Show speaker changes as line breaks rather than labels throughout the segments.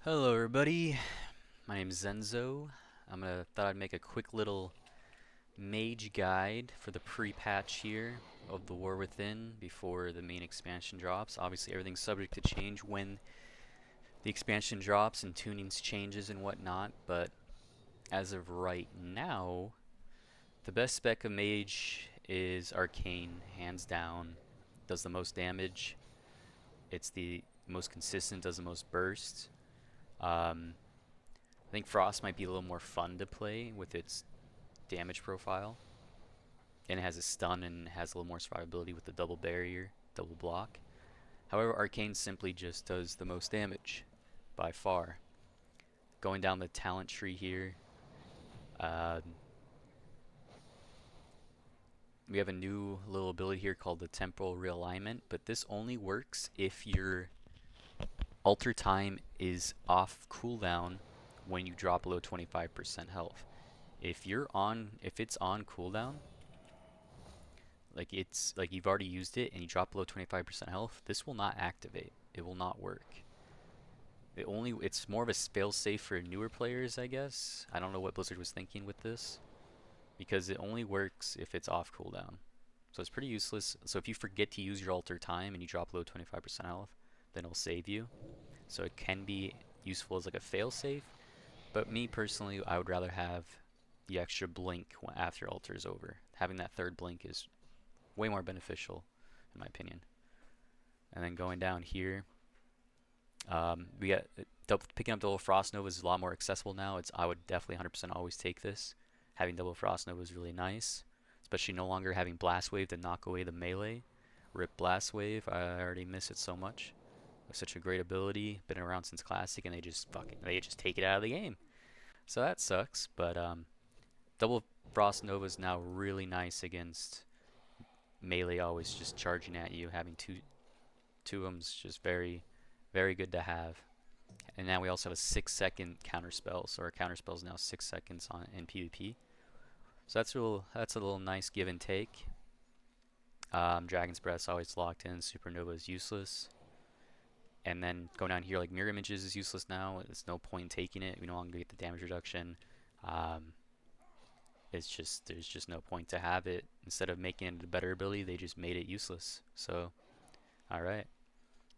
Hello everybody, my name is Zenzo. Thought I'd make a quick little Mage guide for the pre-patch here of the War Within before the main expansion drops. Obviously everything's subject to change when the expansion drops and tunings changes and whatnot, but as of right now, the best spec of Mage is Arcane, hands down. Does the most damage, it's the most consistent, does the most burst. Um, I think Frost might be a little more fun to play with its damage profile. And it has a stun and has a little more survivability with the double barrier, double block. However, Arcane simply just does the most damage by far. Going down the talent tree here, uh, we have a new little ability here called the Temporal Realignment, but this only works if your alter time is off cooldown when you drop below 25% health. If it's on cooldown, like it's like you've already used it and you drop below 25% health, this will not activate. It will not work. It's more of a fail safe for newer players, I guess. I don't know what Blizzard was thinking with this because it only works if it's off cooldown. So it's pretty useless. So if you forget to use your alter time and you drop below 25% health, then it'll save you. So it can be useful as like a fail safe. But me personally, I would rather have the extra blink after alter is over. Having that third blink is way more beneficial, in my opinion. And then going down here, we got picking up double frost nova is a lot more accessible now. I would definitely 100% always take this. Having double frost nova is really nice, especially no longer having blast wave to knock away the melee. Rip blast wave, I already miss it so much. It's such a great ability, been around since classic, and they just take it out of the game. So that sucks, but double frost nova is now really nice against melee always just charging at you. Having two of them is just very good to have. And now we also have a 6-second counter spell, so our counter spell is now 6 seconds in PvP. So that's a little nice give and take. Dragon's Breath is always locked in. Supernova is useless. And then going down here, like Mirror Images is useless now. There's no point in taking it. We no longer get the damage reduction. There's just no point to have it. Instead of making it a better ability, they just made it useless. So, all right.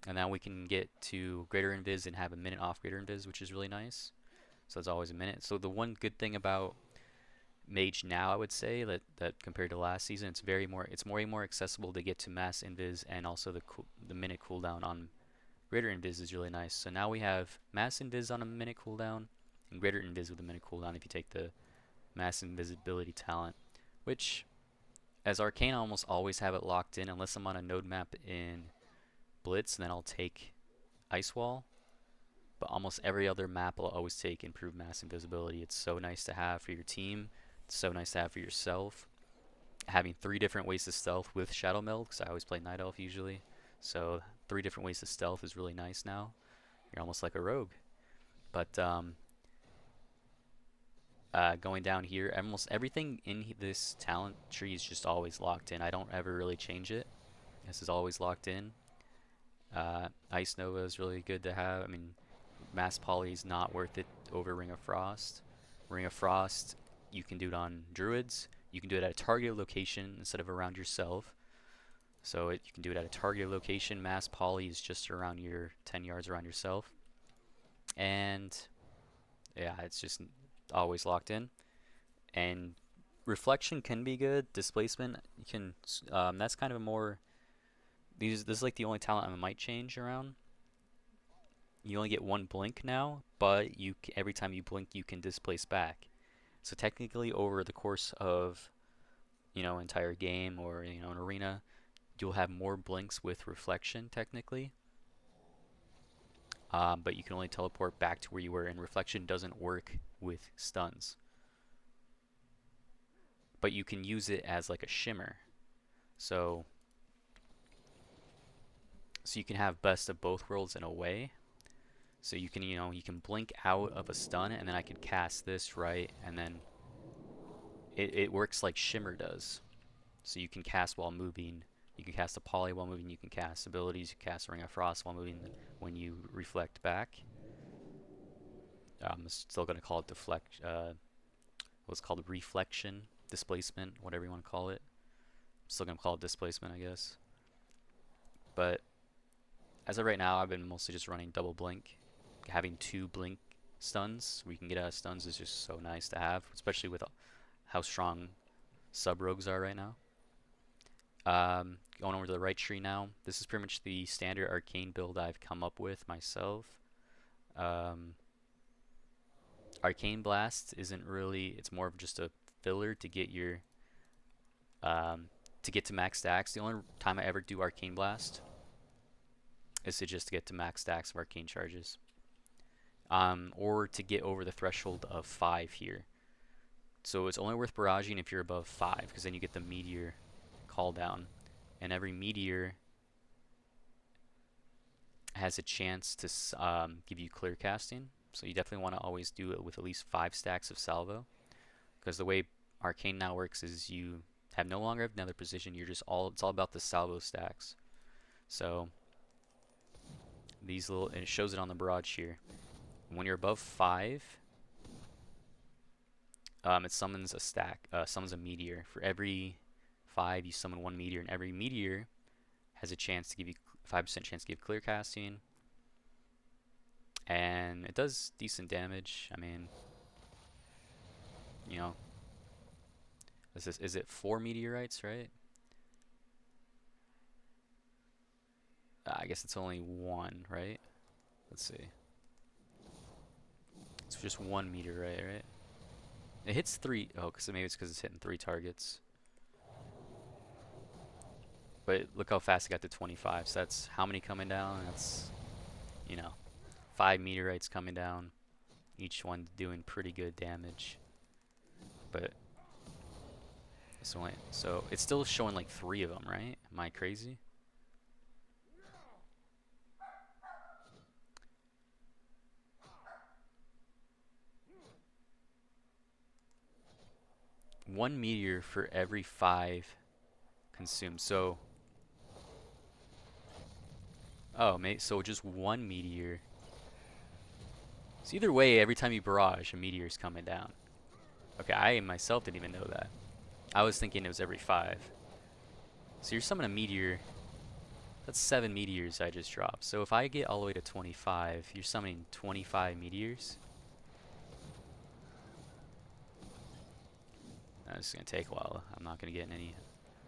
And now we can get to Greater Invis and have a minute off Greater Invis, which is really nice. So it's always a minute. So the one good thing about Mage now, I would say, that compared to last season, it's way more accessible to get to Mass Invis, and also the minute cooldown on Greater Invis is really nice. So now we have Mass Invis on a minute cooldown, and Greater Invis with a minute cooldown if you take the Mass Invisibility talent, which, as Arcane, I almost always have it locked in unless I'm on a node map in Blitz, and then I'll take Ice Wall. But almost every other map I'll always take Improved Mass Invisibility. It's so nice to have for your team. It's so nice to have for yourself. Having 3 different ways to stealth with Shadow Meld, because I always play Night Elf usually. So 3 different ways to stealth is really nice now. You're almost like a rogue. But going down here, almost everything in this talent tree is just always locked in. I don't ever really change it. This is always locked in. Ice Nova is really good to have. I mean, Mass Poly is not worth it over Ring of Frost. Ring of Frost, you can do it on Druids. You can do it at a targeted location instead of around yourself. So you can do it at a targeted location. Mass Poly is just around your 10 yards around yourself. And yeah, it's just always locked in. And Reflection can be good. Displacement, you can. That's kind of a more. This is like the only talent I might change around. You only get 1 blink now, but every time you blink, you can displace back. So technically, over the course of entire game or an arena, you'll have more blinks with Reflection technically. But you can only teleport back to where you were, and Reflection doesn't work with stuns. But you can use it as like a shimmer. So you can have best of both worlds in a way. So you can blink out of a stun, and then I could cast this, right? And then it works like Shimmer does. So you can cast while moving. You can cast a Poly while moving. You can cast abilities. You can cast Ring of Frost while moving when you reflect back. I'm still gonna call it deflect. What's called reflection, displacement, whatever you want to call it. I'm still gonna call it displacement, I guess. But as of right now, I've been mostly just running double blink. Having 2 blink stuns, we can get out of stuns, is just so nice to have, especially with how strong sub rogues are right now. Going over to the right tree now. This is pretty much the standard arcane build I've come up with myself. Arcane Blast isn't really, it's more of just a filler to get your to get to max stacks. The only time I ever do Arcane Blast is to just get to max stacks of arcane charges. Or to get over the threshold of 5 here. So it's only worth barraging if you're above 5, because then you get the meteor call down. And every meteor has a chance to give you clear casting. So you definitely want to always do it with at least 5 stacks of salvo. Because the way Arcane now works is you have no longer another position, you're just it's all about the salvo stacks. So these little, and it shows it on the barrage here. When you're above 5, it summons a stack, summons a meteor. For every 5, you summon 1 meteor, and every meteor has a chance to give you 5% chance to give clear casting. And it does decent damage. I mean, you know, is it 4 meteorites, right? I guess it's only 1, right? Let's see. It's just 1 meteorite, right? It hits 3. Oh, maybe it's because it's hitting 3 targets. But look how fast it got to 25. So that's how many coming down? That's, you know, 5 meteorites coming down. Each one doing pretty good damage. But so it's still showing like 3 of them, right? Am I crazy? One meteor for every 5 consumed. So, oh, so just 1 meteor. So either way, every time you barrage, a meteor is coming down. Okay, I myself didn't even know that. I was thinking it was every 5. So you're summoning a meteor. That's 7 meteors I just dropped. So if I get all the way to 25, you're summoning 25 meteors. This is going to take a while. I'm not going to get any.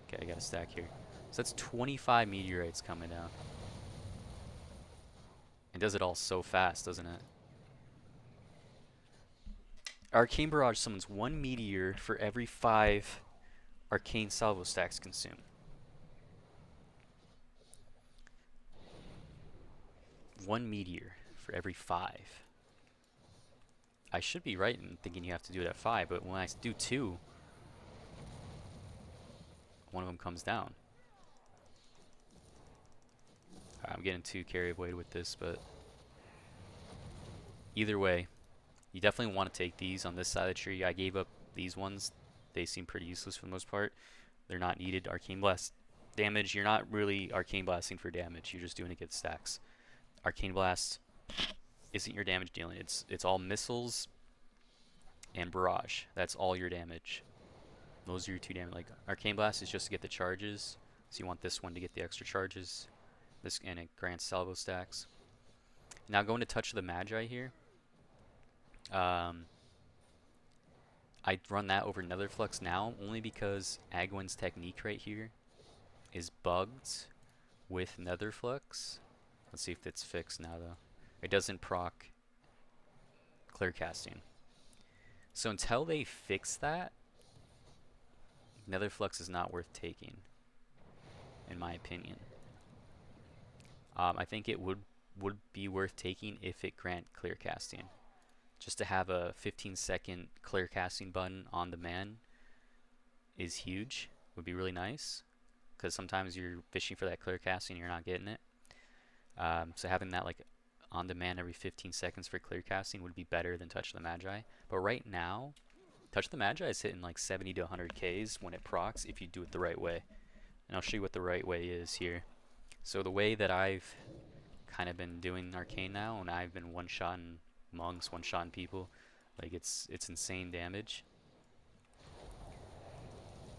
Okay, I got a stack here. So that's 25 meteorites coming down. It does it all so fast, doesn't it? Arcane Barrage summons 1 meteor for every 5 arcane salvo stacks consumed. 1 meteor for every 5. I should be right in thinking you have to do it at 5, but when I do 2, one of them comes down. I'm getting too carried away with this, but either way, you definitely want to take these on this side of the tree. I gave up these ones. They seem pretty useless for the most part. They're not needed. Arcane Blast damage, you're not really Arcane Blasting for damage. You're just doing it to get stacks. Arcane Blast isn't your damage dealing. It's all missiles and barrage. That's all your damage. Those are your 2 damage. Like Arcane Blast is just to get the charges. So you want this one to get the extra charges. This, and it grants salvo stacks. Now going to Touch of the Magi here. I run that over Netherflux now only because Agwen's technique right here is bugged with Netherflux. Let's see if it's fixed now though. It doesn't proc clear casting. So until they fix that, Netherflux is not worth taking, in my opinion. I think it would be worth taking if it grant clear casting. Just to have a 15-second clear casting button on demand is huge. Would be really nice, because sometimes you're fishing for that clear casting and you're not getting it. So having that like on demand every 15 seconds for clear casting would be better than Touch of the Magi. But right now, Touch of the Magi is hitting like 70 to 100 Ks when it procs if you do it the right way. And I'll show you what the right way is here. So the way that I've kind of been doing Arcane now, and I've been one-shotting monks, one-shotting people. Like it's insane damage.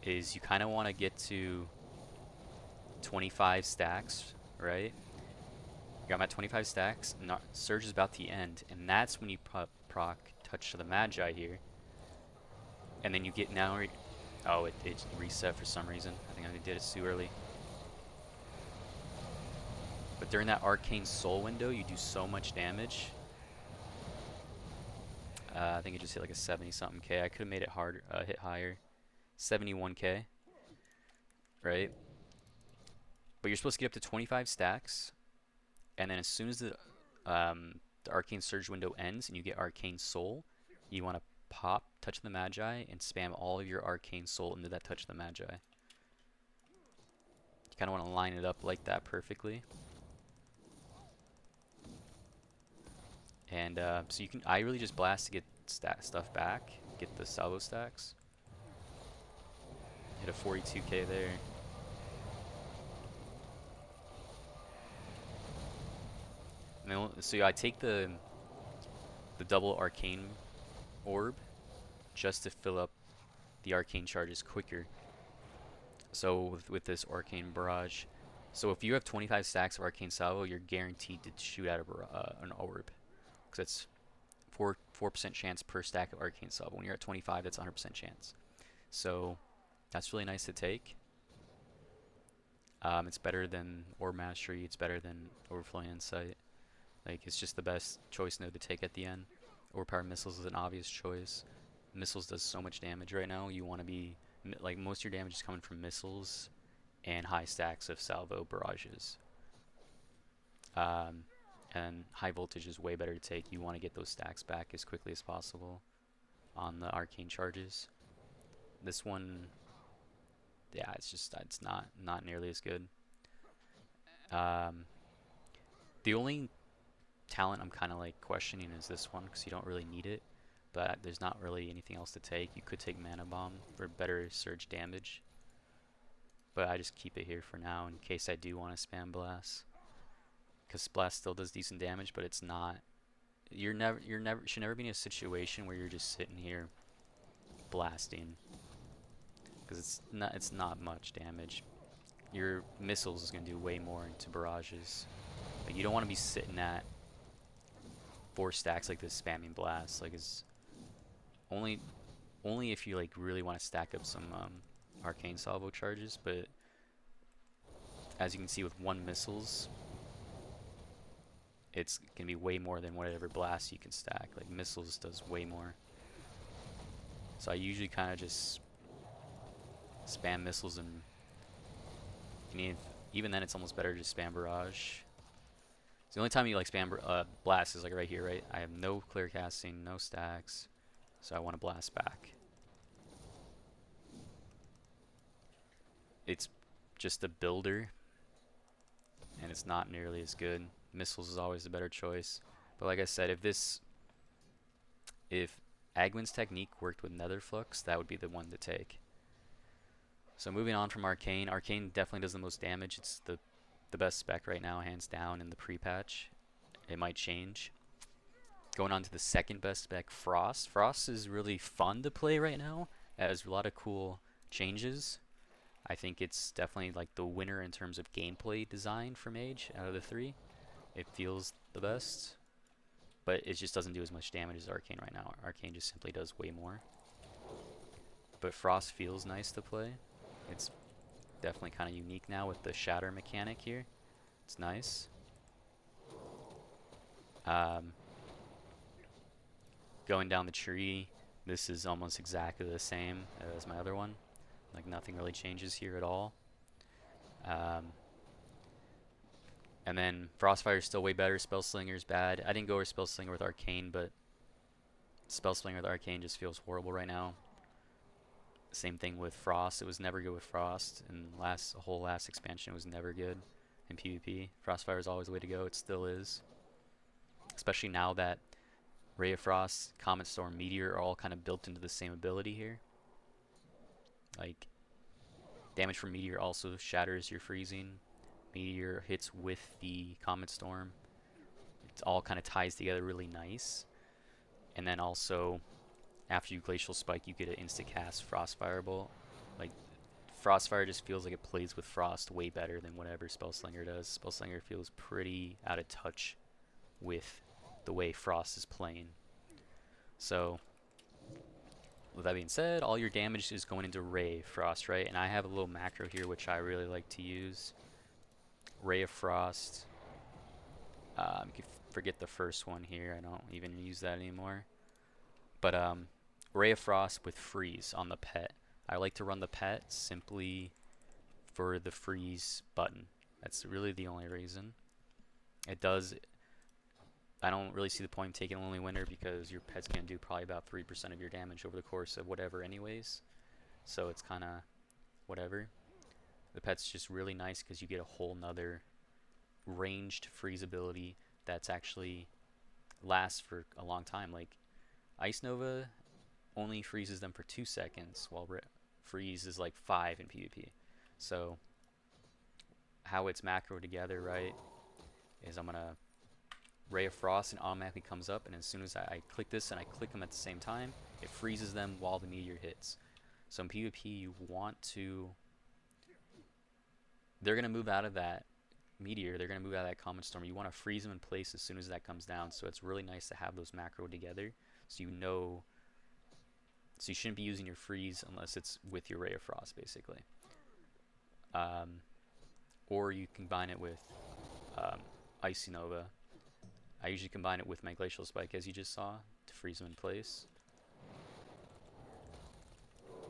Is you kind of want to get to 25 stacks, right? I'm at 25 stacks. Surge is about to end, and that's when you proc Touch to the Magi here, and then you get now. Oh, it reset for some reason. I think I did it too early. But during that Arcane Soul window, you do so much damage. I think it just hit like a 70-something K. I could have made it harder, hit higher. 71K, right? But you're supposed to get up to 25 stacks, and then as soon as the Arcane Surge window ends and you get Arcane Soul, you want to pop Touch of the Magi and spam all of your Arcane Soul into that Touch of the Magi. You kind of want to line it up like that perfectly. And so you can, I really just blast to get stuff back, get the salvo stacks. Hit a 42K there. And then, so I take the double Arcane orb just to fill up the Arcane charges quicker. So with this Arcane Barrage, so if you have 25 stacks of Arcane Salvo, you're guaranteed to shoot out an orb, because it's 4% chance per stack of Arcane Salvo. When you're at 25, that's 100% chance. So that's really nice to take. It's better than Orb Mastery. It's better than Overflowing Insight. Like, it's just the best choice node to take at the end. Overpowered Missiles is an obvious choice. Missiles does so much damage right now. You want to be, like, most of your damage is coming from missiles and high stacks of salvo barrages. And high voltage is way better to take. You want to get those stacks back as quickly as possible on the arcane charges. This one, yeah, it's not nearly as good. The only talent I'm kind of like questioning is this one, because you don't really need it, but there's not really anything else to take. You could take Mana Bomb for better surge damage, but I just keep it here for now in case I do want to spam Blast, because Blast still does decent damage, but it's not. Should never be in a situation where you're just sitting here blasting, because it's not much damage. Your missiles is gonna do way more into barrages. Like, you don't want to be sitting at 4 stacks like this spamming Blast. Like, it's only if you like really want to stack up some arcane salvo charges, but as you can see with 1 missiles, it's gonna be way more than whatever blast you can stack. Like, missiles does way more. So I usually kind of just spam missiles, and even then it's almost better to just spam barrage. So the only time you like spam blast is like right here, right? I have no clear casting, no stacks, so I want to blast back. It's just a builder, and it's not nearly as good. Missiles is always the better choice. But like I said, if Agwin's technique worked with Nether Flux, that would be the one to take. So moving on from Arcane, Arcane definitely does the most damage. It's the best spec right now, hands down, in the pre-patch. It might change. Going on to the second best spec, Frost. Frost is really fun to play right now. It has a lot of cool changes. I think it's definitely like the winner in terms of gameplay design for Mage out of the 3. It feels the best, but it just doesn't do as much damage as Arcane right now. Arcane just simply does way more. But Frost feels nice to play. It's definitely kind of unique now with the shatter mechanic here. It's nice. Going down the tree, this is almost exactly the same as my other one. Like, nothing really changes here at all. And then Frostfire is still way better. Spellslinger is bad. I didn't go over Spellslinger with Arcane, but Spellslinger with Arcane just feels horrible right now. Same thing with Frost. It was never good with Frost, and the whole last expansion was never good in PvP. Frostfire is always the way to go. It still is. Especially now that Ray of Frost, Comet Storm, Meteor are all kind of built into the same ability here. Like, damage from Meteor also shatters your freezing. Meteor hits with the Comet Storm. It all kind of ties together really nice. And then also, after you Glacial Spike, you get an instant cast Frost Fireball. Like, Frostfire just feels like it plays with Frost way better than whatever Spellslinger does. Spellslinger feels pretty out of touch with the way Frost is playing. So, with that being said, all your damage is going into Ray of Frost, right? And I have a little macro here which I really like to use. Ray of Frost. You can forget the first one here. I don't even use that anymore. But Ray of Frost with Freeze on the pet. I like to run the pet simply for the freeze button. That's really the only reason. It does. I don't really see the point of taking only winner because your pet's gonna do probably about 3% of your damage over the course of whatever, anyways. So it's kind of whatever. The pet's just really nice because you get a whole nother ranged freeze ability that's actually lasts for a long time. Like Ice Nova only freezes them for 2 seconds, while freeze is like 5 in PvP. So how it's macro together, right, is I'm gonna Ray of Frost and automatically comes up, and as soon as I click this and I click them at the same time, it freezes them while the meteor hits. So in PvP you want to, they're gonna move out of that meteor, they're going to move out of that comet storm. You want to freeze them in place as soon as that comes down. So it's really nice to have those macro together, so you know. So you shouldn't be using your freeze unless it's with your Ray of Frost, basically. Or you combine it with Icy Nova. I usually combine it with my Glacial Spike, as you just saw, to freeze them in place.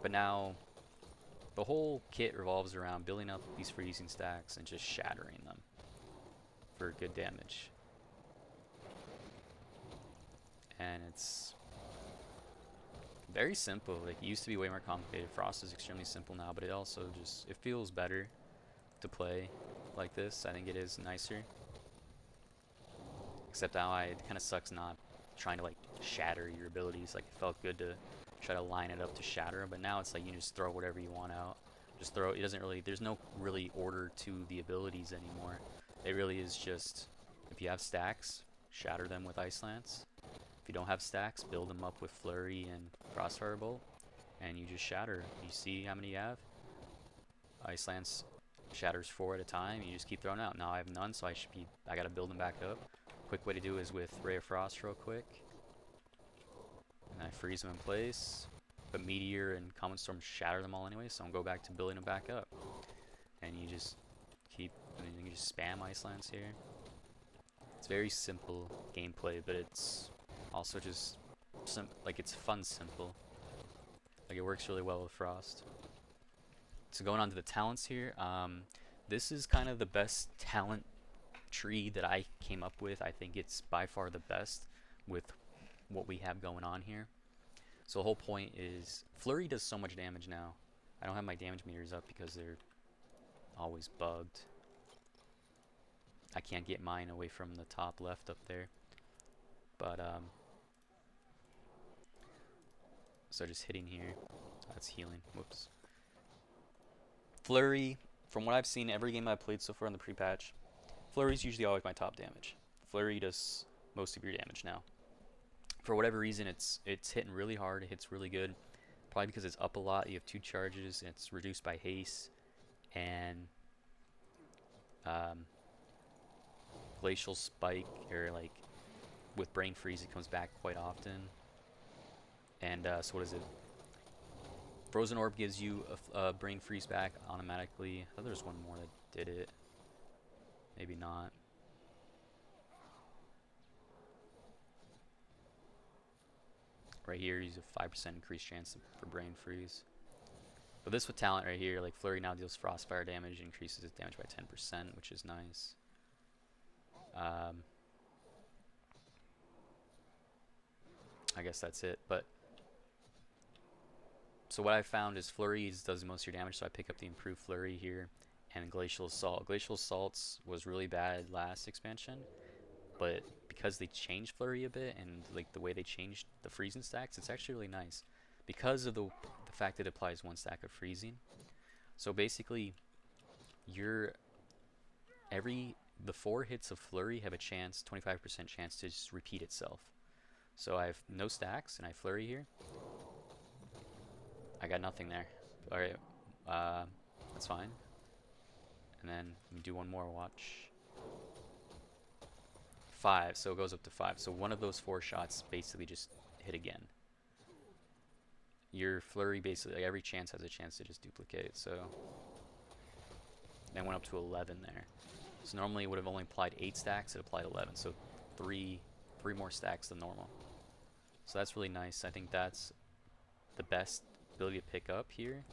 But now the whole kit revolves around building up these freezing stacks and just shattering them for good damage. And it's very simple. Like, it used to be way more complicated. Frost is extremely simple now, but it also just, it feels better to play like this. I think it is nicer. Except now it kind of sucks not trying to like shatter your abilities. Like, it felt good to try to line it up to shatter, but now it's like you just throw whatever you want out. Just throw. It doesn't really. There's no really order to the abilities anymore. It really is just, if you have stacks, shatter them with Ice Lance. If you don't have stacks, build them up with Flurry and Crossfire Bolt, and you just shatter. You see how many you have. Ice Lance shatters 4 at a time. You just keep throwing out. Now I have none, so I gotta build them back up. Quick way to do is with Ray of Frost real quick. And I freeze them in place. But Meteor and Comet Storm shatter them all anyway, so I'll go back to building them back up. And you just keep, I mean, you can just spam Ice Lance here. It's very simple gameplay, but it's also just, like, it's fun simple. Like, it works really well with Frost. So going on to the talents here, this is kind of the best talent tree that I came up with. I think it's by far the best with what we have going on here. So the whole point is, Flurry does so much damage now. I don't have my damage meters up because they're always bugged. I can't get mine away from the top left up there. But, so just hitting here, that's healing. Whoops. Flurry, from what I've seen, every game I've played so far in the pre-patch, Flurry's usually always my top damage. Flurry does most of your damage now. For whatever reason, it's hitting really hard. It hits really good. Probably because it's up a lot. You have 2 charges, and it's reduced by haste. And Glacial Spike, or like with Brain Freeze, it comes back quite often. And so what is it? Frozen Orb gives you a Brain Freeze back automatically. I thought there was one more that did it. Maybe not. Right here, use a 5% increased chance for Brain Freeze. But this with talent right here, like Flurry now deals Frostfire damage, increases its damage by 10%, which is nice. I guess that's it. But so what I found is Flurry does most of your damage, so I pick up the improved Flurry here, and Glacial Assault. Glacial Assaults was really bad last expansion, but because they changed Flurry a bit, and like the way they changed the freezing stacks, it's actually really nice because of the fact that it applies 1 stack of freezing. So basically, the 4 hits of Flurry have a chance, 25% chance to just repeat itself. So I have no stacks, and I flurry here. I got nothing there. Alright, that's fine. And then we do one more, watch. 5, so it goes up to 5. So one of those 4 shots basically just hit again. Your flurry basically, like, every chance has a chance to just duplicate, so. Then went up to 11 there. So normally it would have only applied 8 stacks, it applied 11, so 3 more stacks than normal. So that's really nice. I think that's the best ability to pick up here,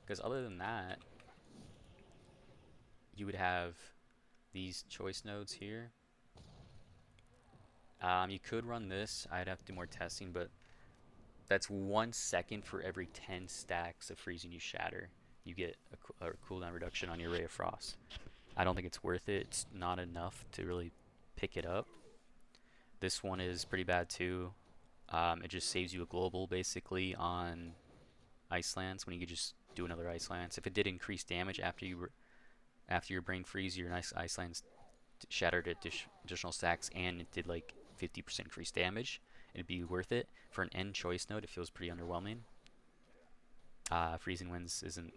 because other than that, you would have these choice nodes here. You could run this. I'd have to do more testing, but that's 1 second for every 10 stacks of freezing you shatter. You get a cooldown reduction on your Ray of Frost. I don't think it's worth it. It's not enough to really pick it up. This one is pretty bad too. It just saves you a global basically on Ice Lance when you could just do another Ice Lance. If it did increase damage after your Brain Freeze, your nice Ice Lance shattered additional stacks, and it did like 50% increased damage, it'd be worth it. For an end choice node, it feels pretty underwhelming. Freezing Winds isn't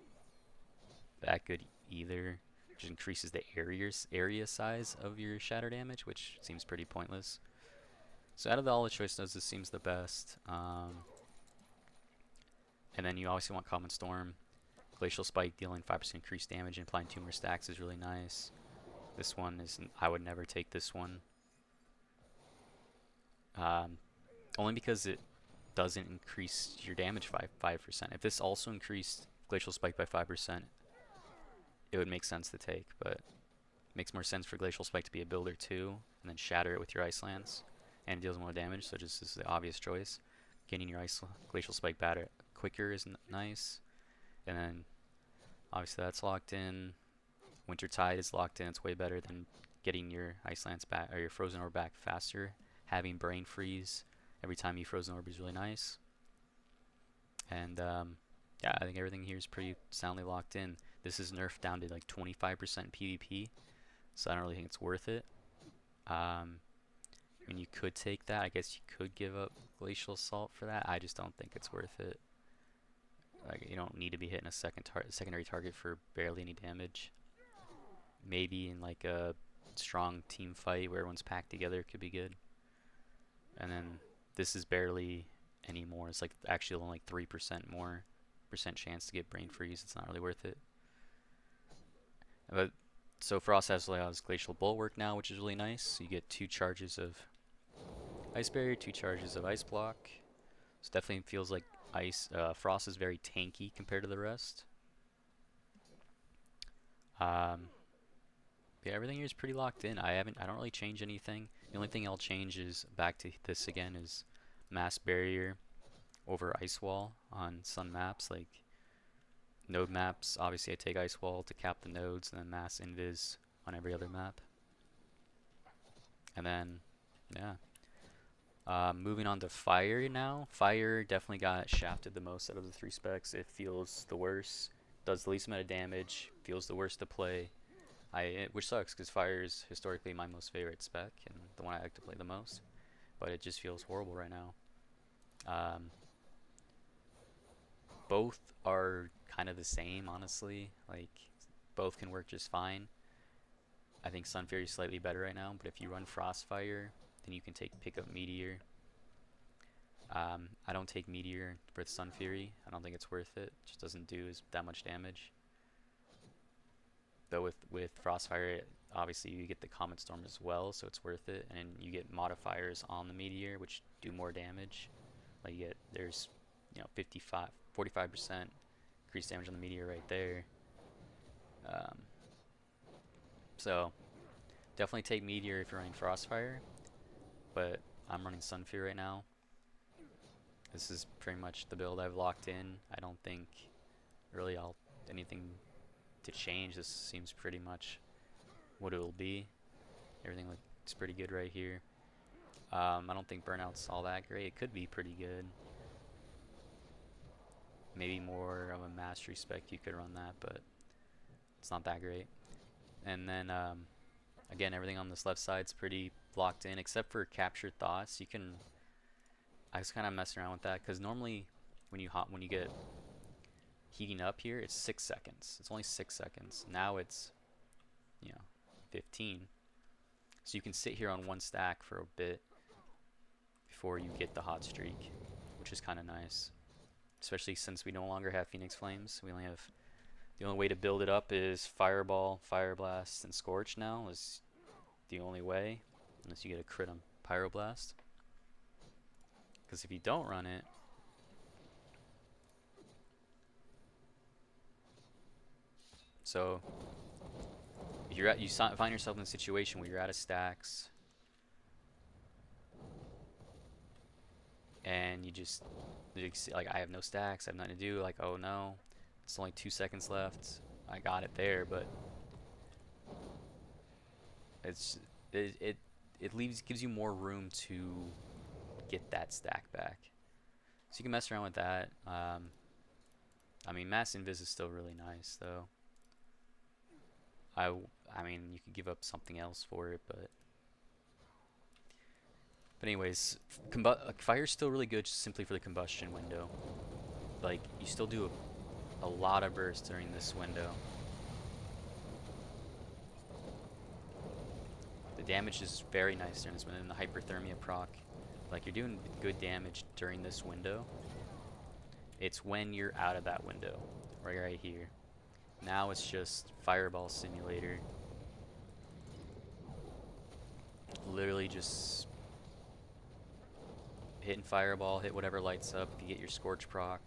that good either. It just increases the area size of your shatter damage, which seems pretty pointless. So out of all the choice nodes, this seems the best. And then you obviously want Common Storm. Glacial Spike dealing 5% increased damage and applying 2 more stacks is really nice. This one isn't. I would never take this one. Only because it doesn't increase your damage by 5%. If this also increased Glacial Spike by 5%, it would make sense to take, but it makes more sense for Glacial Spike to be a builder too, and then shatter it with your Ice Lance, and it deals more damage, so just is the obvious choice. Getting your Glacial Spike batter quicker is nice, and then obviously that's locked in. Winter Tide is locked in. It's way better than getting your Ice Lance back or your Frozen Orb back faster. Having Brain Freeze every time you Frozen Orb is really nice. And yeah, I think everything here is pretty soundly locked in. This is nerfed down to like 25% PvP, so I don't really think it's worth it. I mean, you could take that. I guess you could give up Glacial Assault for that. I just don't think it's worth it. Like, you don't need to be hitting a secondary target for barely any damage. Maybe in like a strong team fight where everyone's packed together, it could be good. And then this is barely any more. It's like actually only like 3% more chance to get Brain Freeze. It's not really worth it. But so Frost has Glacial Bulwark now, which is really nice. So you get 2 charges of Ice Barrier, 2 charges of Ice Block. So definitely feels like Frost is very tanky compared to the rest. Yeah, everything here is pretty locked in. I don't really change anything. The only thing I'll change is back to this again is Mass Barrier over Ice Wall on some maps, like node maps. Obviously I take Ice Wall to cap the nodes, and then Mass Invis on every other map. And then yeah. Moving on to Fire now. Fire definitely got shafted the most out of the 3 specs. It feels the worst, does the least amount of damage, feels the worst to play. Which sucks because Fire is historically my most favorite spec and the one I like to play the most, but it just feels horrible right now. Both are kind of the same, honestly. Like, both can work just fine. I think Sun Fury is slightly better right now, but if you run Frostfire, then you can pick up Meteor. I don't take Meteor for Sun Fury. I don't think it's worth it. It just doesn't do that much damage. Though with Frostfire, obviously you get the Comet Storm as well, so it's worth it, and you get modifiers on the Meteor which do more damage. Like there's 45% increased damage on the Meteor right there. So definitely take Meteor if you're running Frostfire, but I'm running Sun Fury right now. This is pretty much the build I've locked in. I don't think really anything to change. This seems pretty much what it will be. Everything looks pretty good right here. I don't think Burnout's all that great. It could be pretty good. Maybe more of a mastery spec you could run that, but it's not that great. And then again, everything on this left side's pretty locked in except for Captured Thoughts. You can I was kind of messing around with that because normally when you get heating up here, it's 6 seconds. It's only 6 seconds. Now it's, 15. So you can sit here on one stack for a bit before you get the hot streak, which is kind of nice. Especially since we no longer have Phoenix Flames. We only have, the only way to build it up is Fireball, Fire Blast, and Scorch now is the only way, unless you get a crit on Pyroblast. Because if you don't run it, so if you're you find yourself in a situation where you're out of stacks, and you see, like, I have no stacks, I have nothing to do, like, oh no, it's only 2 seconds left, I got it there, but it gives you more room to get that stack back. So you can mess around with that. I mean, Mass Invis is still really nice, though. I mean, you could give up something else for it, but anyways, fire's still really good just simply for the combustion window. Like, you still do a lot of bursts during this window. The damage is very nice during this window, and the hyperthermia proc. Like, you're doing good damage during this window. It's when you're out of that window, right here. Now it's just Fireball Simulator. Literally just hitting Fireball, hit whatever lights up. If you get your Scorch proc,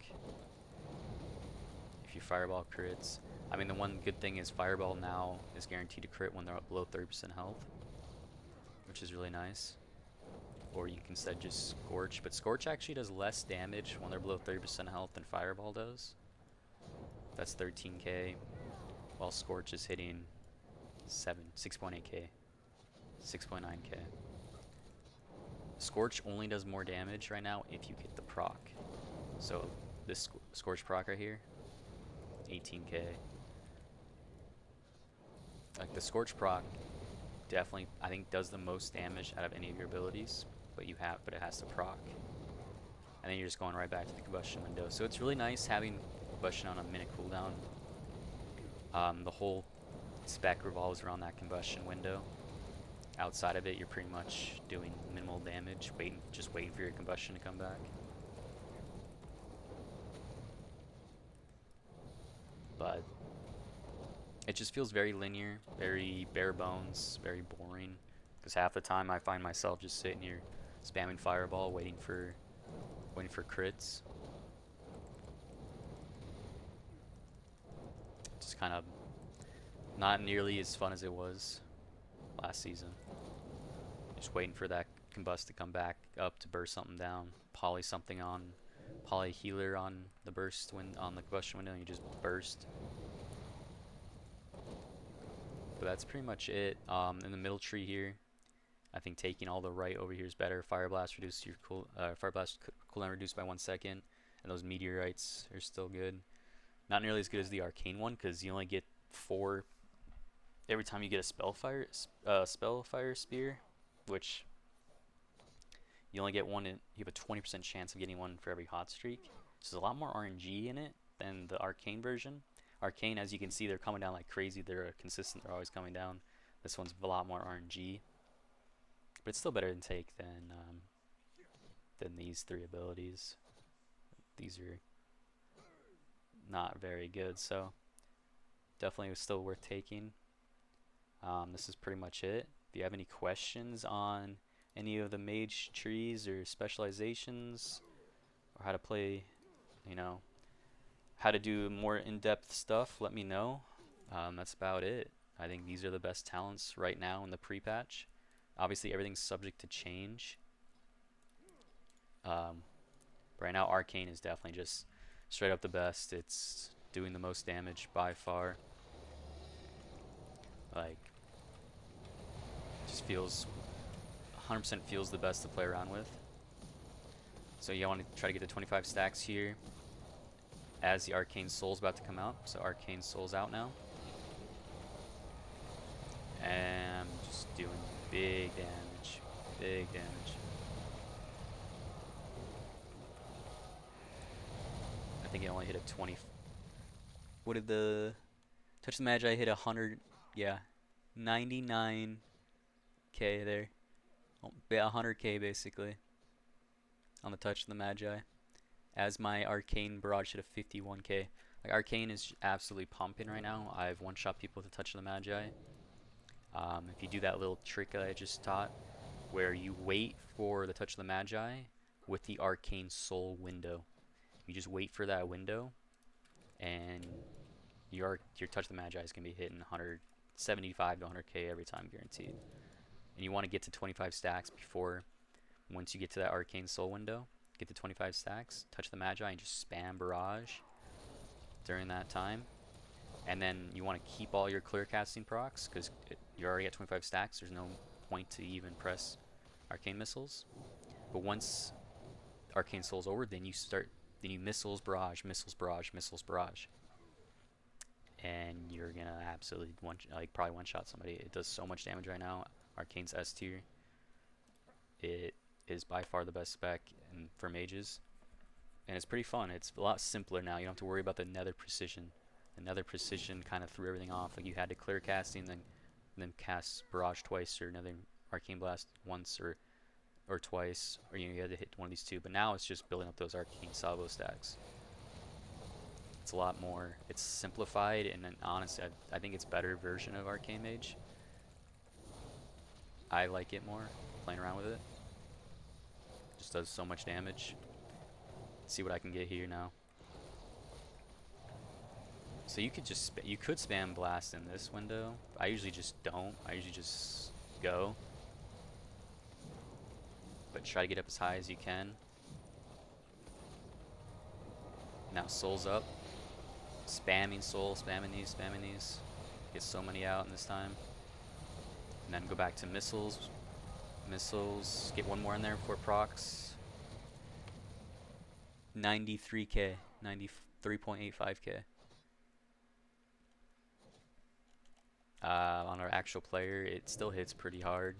if you Fireball crits. I mean, the one good thing is Fireball now is guaranteed to crit when they're below 30% health, which is really nice. Or you can instead just Scorch, but Scorch actually does less damage when they're below 30% health than Fireball does. That's 13k, while Scorch is hitting 6.8k, 6.9k. Scorch only does more damage right now if you get the proc. So this Scorch proc right here, 18k. Like, the Scorch proc definitely, I think, does the most damage out of any of your abilities, but it has to proc. And then you're just going right back to the combustion window. So it's really nice having combustion on a minute cooldown. The whole spec revolves around that combustion window. Outside of it, you're pretty much doing minimal damage, just waiting for your combustion to come back. But it just feels very linear, very bare bones, very boring. Because half the time I find myself just sitting here spamming Fireball, waiting for crits. Just kind of not nearly as fun as it was last season. Just waiting for that combust to come back up to burst something down, poly something on, poly healer on the burst on the combustion window, and you just burst. But that's pretty much it. In the middle tree here, I think taking all the right over here is better. Fire Blast reduced your Fire Blast cooldown reduced by 1 second, and those meteorites are still good. Not nearly as good as the Arcane one, because you only get 4 every time you get a Spellfire Spear, which you only get one. You have a 20% chance of getting one for every hot streak. So there's a lot more RNG in it than the Arcane version. Arcane, as you can see, they're coming down like crazy. They're consistent. They're always coming down. This one's a lot more RNG, but it's still better to take than these 3 abilities. These are not very good, so definitely still worth taking. This is pretty much it. If you have any questions on any of the mage trees or specializations, or how to play, how to do more in-depth stuff, let me know. That's about it. I think these are the best talents right now in the pre-patch. Obviously, everything's subject to change. Right now, Arcane is definitely just straight up the best. It's doing the most damage by far. Like, just feels 100% feels the best to play around with. So you want to try to get to 25 stacks here as the Arcane Soul's about to come out. So Arcane Soul's out now. And I'm just doing big damage. Big damage. I think it only hit a 20. What did the Touch the Magi hit? 100? Yeah, 99k there. Oh, yeah, 100k basically on the Touch of the Magi. As my Arcane Barrage hit a 51k. Like Arcane is absolutely pumping right now. I've one-shot people with the Touch of the Magi. If you do that little trick that I just taught, where you wait for the Touch of the Magi with the Arcane Soul window. You just wait for that window, and your Touch of the Magi is gonna be hitting 175 to 100k every time, guaranteed. And you want to get to 25 stacks before, once you get to that Arcane Soul window, get to 25 stacks, Touch the Magi, and just spam Barrage during that time. And then you want to keep all your clear casting procs, because you're already at 25 stacks. There's no point to even press Arcane Missiles. But once Arcane Soul's over, then you Missiles, Barrage, Missiles, Barrage, Missiles, Barrage. And you're gonna absolutely probably one-shot somebody. It does so much damage right now. Arcane's S tier. It is by far the best spec for mages, and it's pretty fun. It's a lot simpler now. You don't have to worry about the nether precision. The nether precision kind of threw everything off. Like you had to clear casting, then cast Barrage twice, or another Arcane Blast once, or twice, or you had to hit one of these two. But now it's just building up those Arcane Salvo stacks. It's a lot more. It's simplified, and then honestly, I think it's a better version of Arcane Mage. I like it more, playing around with it. Just does so much damage. Let's see what I can get here now. So you could spam blast in this window. I usually just don't. I usually just go. But try to get up as high as you can. Now Soul's up. Spamming Soul, spamming these. Get so many out in this time. And then go back to Missiles. Missiles, get one more in there for procs. 93k, 93.85k. On our actual player, it still hits pretty hard.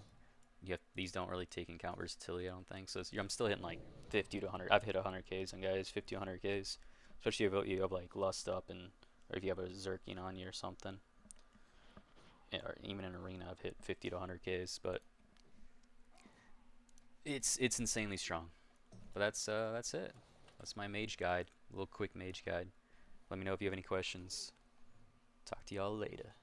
These don't really take into account versatility, I don't think. So I'm still hitting like 50 to 100. I've hit 100ks on guys, 50 to 100ks. Especially if you have like Lust up, or if you have a Zerking on you or something. Or even in Arena, I've hit 50 to 100ks, but it's insanely strong. But that's it. That's my mage guide. A little quick mage guide. Let me know if you have any questions. Talk to y'all later.